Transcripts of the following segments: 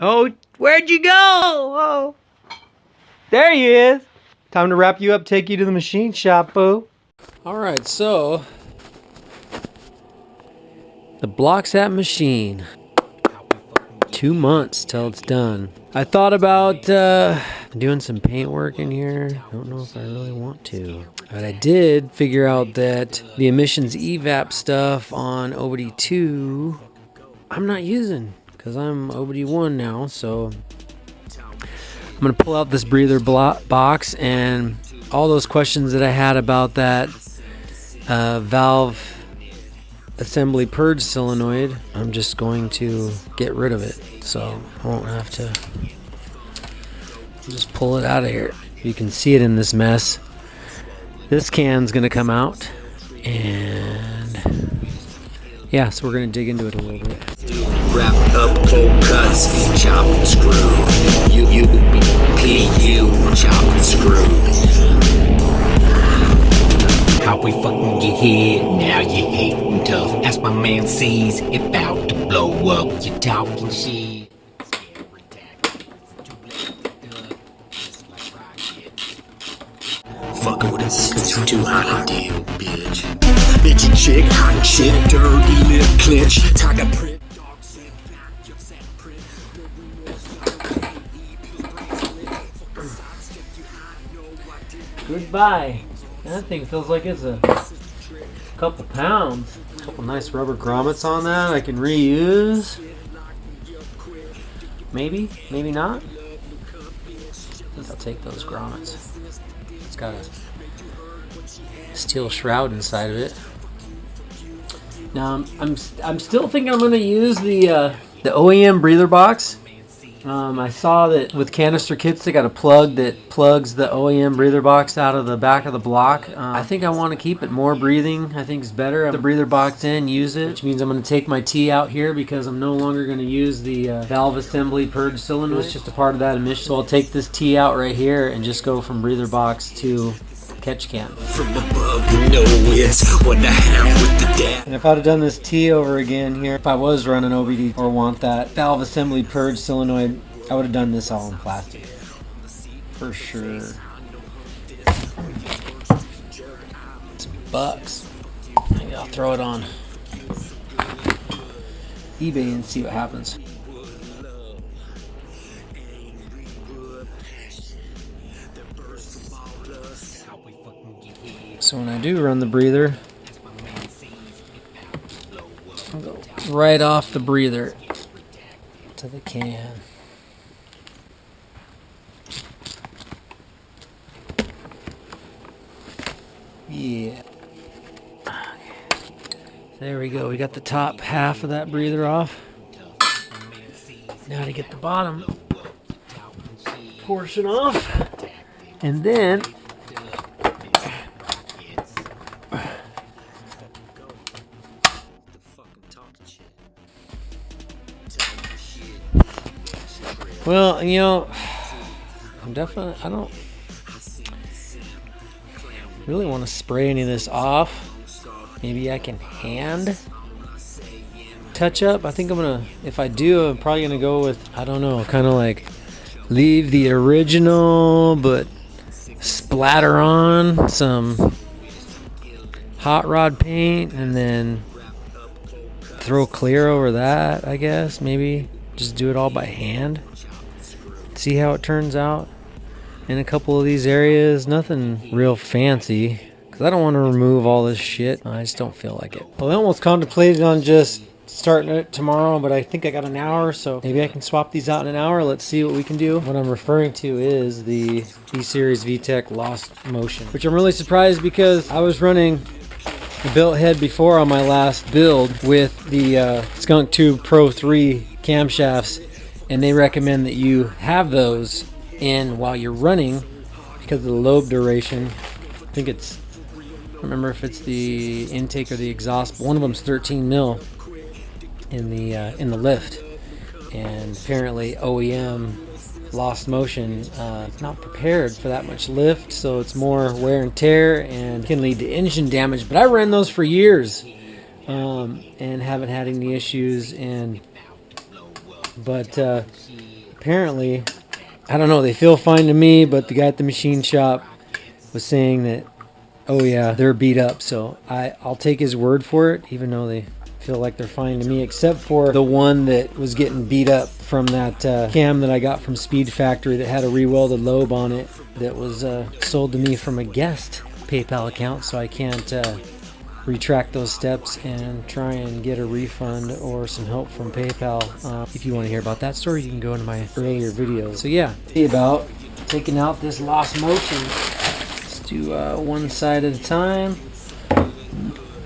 Oh, where'd you go? Oh, there he is. Time to wrap you up, take you to the machine shop, boo. Alright, so the block's at machine. 2 months till it's done. I thought about doing some paint work in here. Don't know if I really want to. But I did figure out that the emissions evap stuff on OBD2 I'm not using, because I'm OBD1 now. So I'm going to pull out this breather box, and all those questions that I had about that valve assembly purge solenoid, I'm just going to get rid of it, so I won't have to just pull it out of here. You can see it in this mess. This can's going to come out, and yeah, so we're going to dig into it a little bit. Wrap up cold cuts, chop and screw. You chop and screw. How we fucking get here, now you hating tough. As my man sees, it about to blow up. You talking shit. Fucking with us, it's too hot to deal, bitch. Bitchy chick, hot shit, dirty lip clinch. Tiger print. Goodbye. That thing feels like it's a couple pounds. A couple nice rubber grommets on that I can reuse. Maybe, maybe not. I think I'll take those grommets. It's got a steel shroud inside of it. Now I'm still thinking I'm going to use the OEM breather box. I saw that with canister kits they got a plug that plugs the OEM breather box out of the back of the block. I think I want to keep it more breathing. I think it's better. The breather box in, use it, which means I'm going to take my T out here because I'm no longer going to use the valve assembly purge solenoid. It's just a part of that emission. So I'll take this T out right here and just go from breather box to catch can. From above, you know it's what the hell with the dad. And if I'd have done this T over again here, if I was running OBD or want that valve assembly purge solenoid, I would have done this all in plastic. For sure. It's bucks. Maybe I'll throw it on eBay and see what happens. So when I do run the breather, I'll go right off the breather to the can. Yeah. There we go. We got the top half of that breather off. Now to get the bottom portion off. And then well, you know, I don't really want to spray any of this off. Maybe I can hand touch up. I think I'm gonna, if I do, I'm probably gonna go with, I don't know, kind of like leave the original but splatter on some hot rod paint and then throw clear over that, I guess. Maybe just do it all by hand. See how it turns out in a couple of these areas. Nothing real fancy because I don't want to remove all this shit. I just don't feel like it. Well, I almost contemplated on just starting it tomorrow, but I think I got an hour, so maybe I can swap these out in an hour. Let's see what we can do. What I'm referring to is the E-Series VTEC Lost Motion, which I'm really surprised because I was running the built head before on my last build with the Skunk2 Pro 3 camshafts, and they recommend that you have those in while you're running because of the lobe duration. I think it's remember if it's the intake or the exhaust, but one of them's 13 mil in the lift, and apparently OEM Lost Motion not prepared for that much lift, so it's more wear and tear and can lead to engine damage. But I ran those for years and haven't had any issues. But apparently, I don't know, they feel fine to me, but the guy at the machine shop was saying that, oh yeah, they're beat up. So I'll take his word for it, even though they feel like they're fine to me, except for the one that was getting beat up from that cam that I got from Speedfactory that had a rewelded lobe on it that was sold to me from a guest PayPal account, so I can't retract those steps and try and get a refund or some help from PayPal. If you want to hear about that story, you can go into my earlier videos. So yeah, see about taking out this Lost Motion. Let's do one side at a time.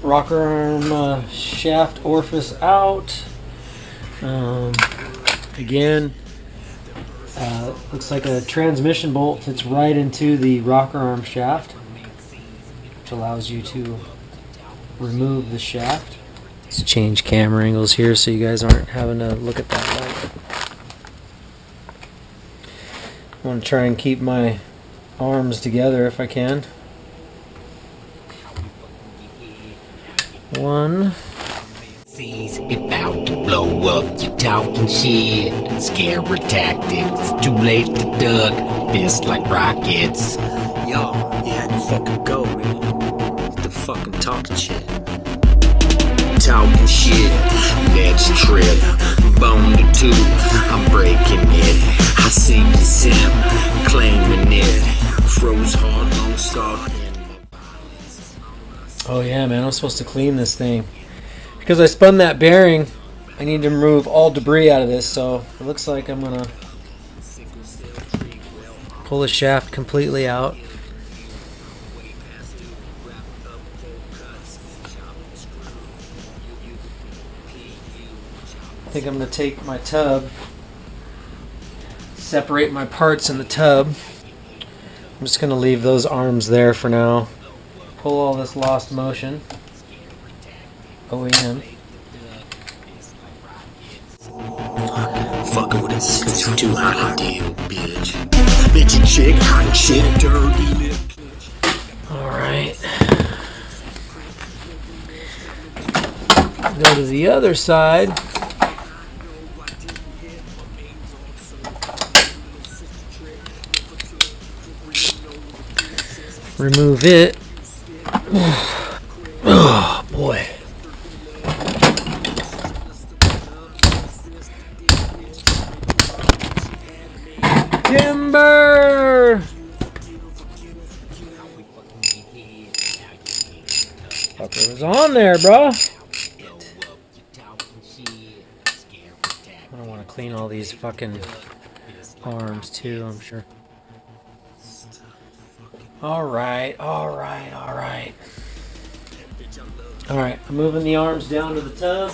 Rocker arm shaft orifice out. Again, looks like a transmission bolt fits right into the rocker arm shaft, which allows you to remove the shaft. Let's change camera angles here so you guys aren't having to look at that light. I want to try and keep my arms together if I can. One. About to blow up, you talking shit. Scare tactics, it's too late to duck. Fists like rockets. Yo, you had to fucking go, man. The fucking talking shit. Talking shit, let's trip. Bone to two, I'm breaking it. I see you sim, claiming it. Froze hard, long scar. Oh yeah, man, I'm supposed to clean this thing. Because I spun that bearing, I need to remove all debris out of this, so it looks like I'm going to pull the shaft completely out. I think I'm going to take my tub, separate my parts in the tub. I'm just going to leave those arms there for now. Pull all this Lost Motion. OEM. Fucking with it's too hot to deal, bitch. Bitch, you chick, hot shit, dirty lip. Alright. Go to the other side. Remove it. Oh boy. Timber! Fucker was on there, bro. I want to clean all these fucking arms too, I'm sure. Alright. Alright, I'm moving the arms down to the tub.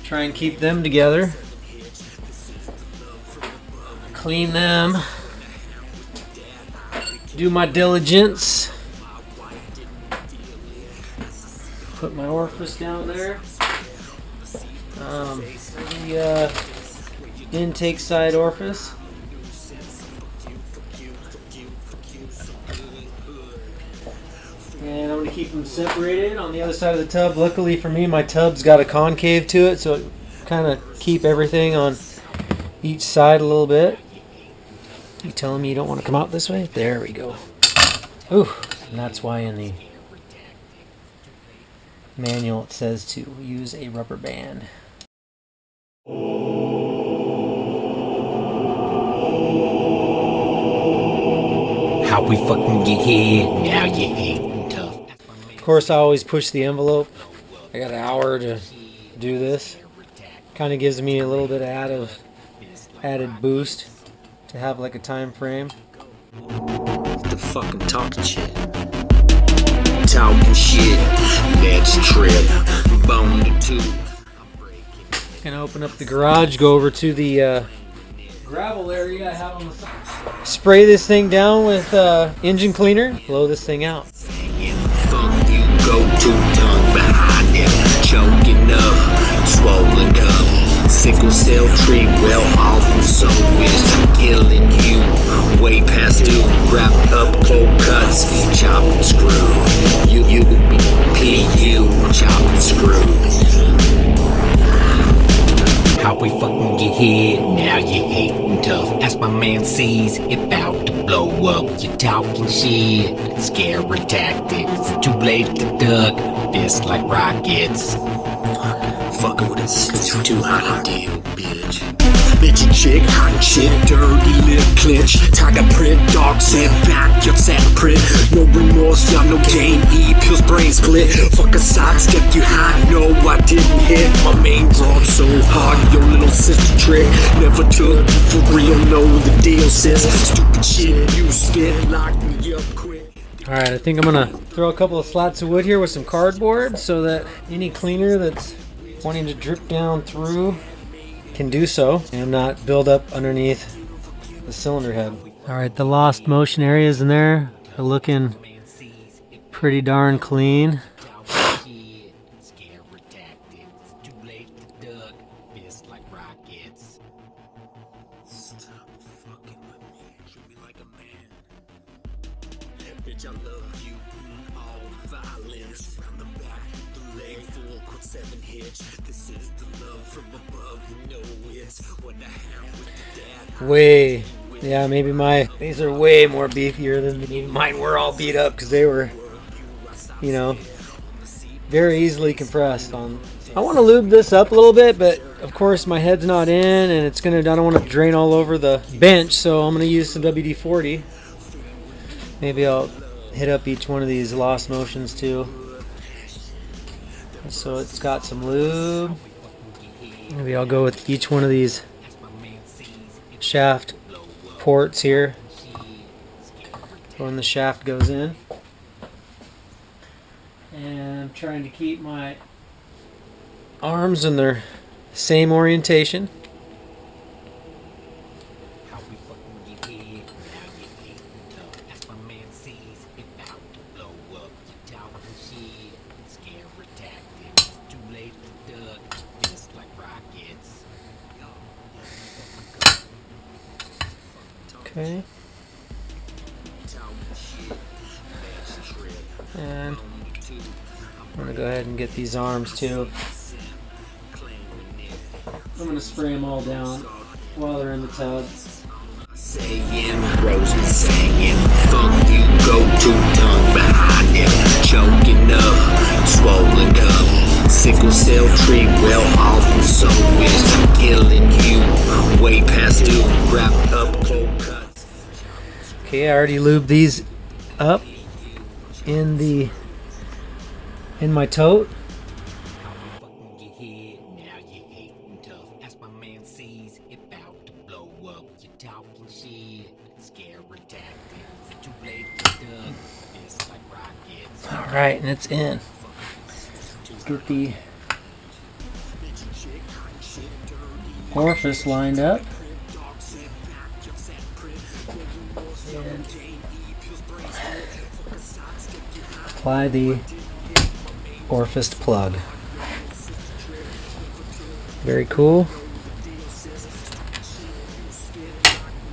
Try and keep them together. Clean them. Do my diligence. Put my orifice down there. The intake side orifice. And I'm going to keep them separated on the other side of the tub. Luckily for me, my tub's got a concave to it, so it kind of keep everything on each side a little bit. You telling me you don't want to come out this way? There we go. Ooh, and that's why in the manual it says to use a rubber band. How we fucking get here, now you hating tough. Of course, I always push the envelope. I got an hour to do this. Kind of gives me a little bit of added boost to have like a time frame. The fucking talking shit. Talking shit, let's trip. Bone to two. Gonna open up the garage, go over to the gravel area I have on the side. Spray this thing down with engine cleaner, blow this thing out. Fuck go-to tongue behind it, choking up, swollen up. Sickle cell tree well off and so is killing you. Way past due, wrapped up cold cuts, chop and screw. You, P.U. chop and screw. How we fucking get hit, now you hating tough. As my man sees, it bout to blow up. You talking shit, scary tactics. Too late to duck, fists like rockets. Fucking with it's too hot to deal, bitch. Bitch, you chick, hot shit, dirty lip clinch. Tiger print, dog set back, your set print. No remorse, y'all no game, pills brain split. Fuck a sidestep, you high, no, I didn't hit. My main broad so hard, your little sister trick. Never took you for real, know the deal, sis. Stupid shit, you spit, lock me up quick. Alright, I think I'm gonna throw a couple of slats of wood here with some cardboard so that any cleaner that's wanting to drip down through can do so and not build up underneath the cylinder head. Alright, the lost motion areas in there are looking pretty darn clean. Bitch, I love you, all violence. On the back, the leg full, quick 7 hitch. This is the love from above, you know it's what the hell with the dad. Way, yeah, maybe these are way more beefier than mine were all beat up because they were, you know, very easily compressed on. I want to lube this up a little bit, but of course my head's not in and it's gonna, I don't want to drain all over the bench, so I'm gonna use some WD-40. Maybe I'll hit up each one of these lost motions too. So it's got some lube. Maybe I'll go with each one of these shaft ports here when the shaft goes in. And I'm trying to keep my arms in their same orientation. Okay. And I'm going to go ahead and get these arms too. I'm going to spray them all down while they're in the tub. Saying, Rose was saying, fuck you, go-to tongue behind it, choking up, swollen up. Sickle cell tree well off and so is killing you. Way past due, wrapped up cold cuts. Okay, I already lubed these up in my tote. Alright, and it's in. Let's get the orifice lined up. And apply the orifice plug. Very cool.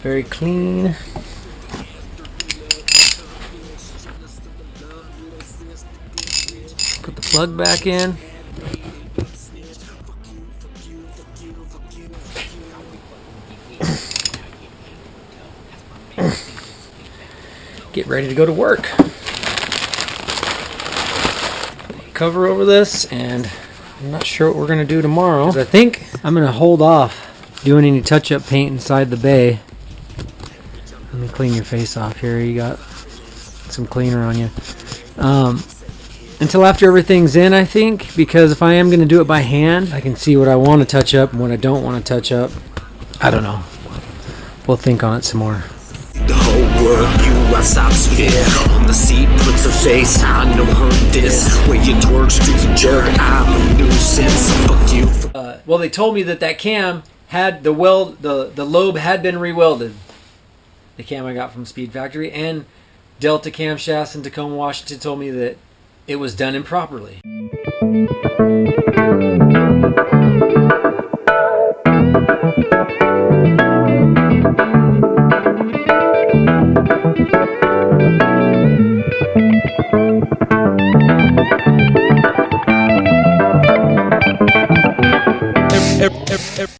Very clean. Put the plug back in. Get ready to go to work. Cover over this, and I'm not sure what we're going to do tomorrow. I think I'm going to hold off doing any touch-up paint inside the bay. Let me clean your face off here. You got some cleaner on you. Until after everything's in, I think, because if I am going to do it by hand, I can see what I want to touch up and what I don't want to touch up. I don't know. We'll think on it some more. The whole world, you outside sphere. On the seat, puts a face, I know her this. Where you twerk, streets a jerk, I'm a nuisance. Fuck you. Well, they told me that cam had the lobe had been rewelded. The cam I got from Speedfactory, and Delta Camshafts in Tacoma, Washington told me that it was done improperly.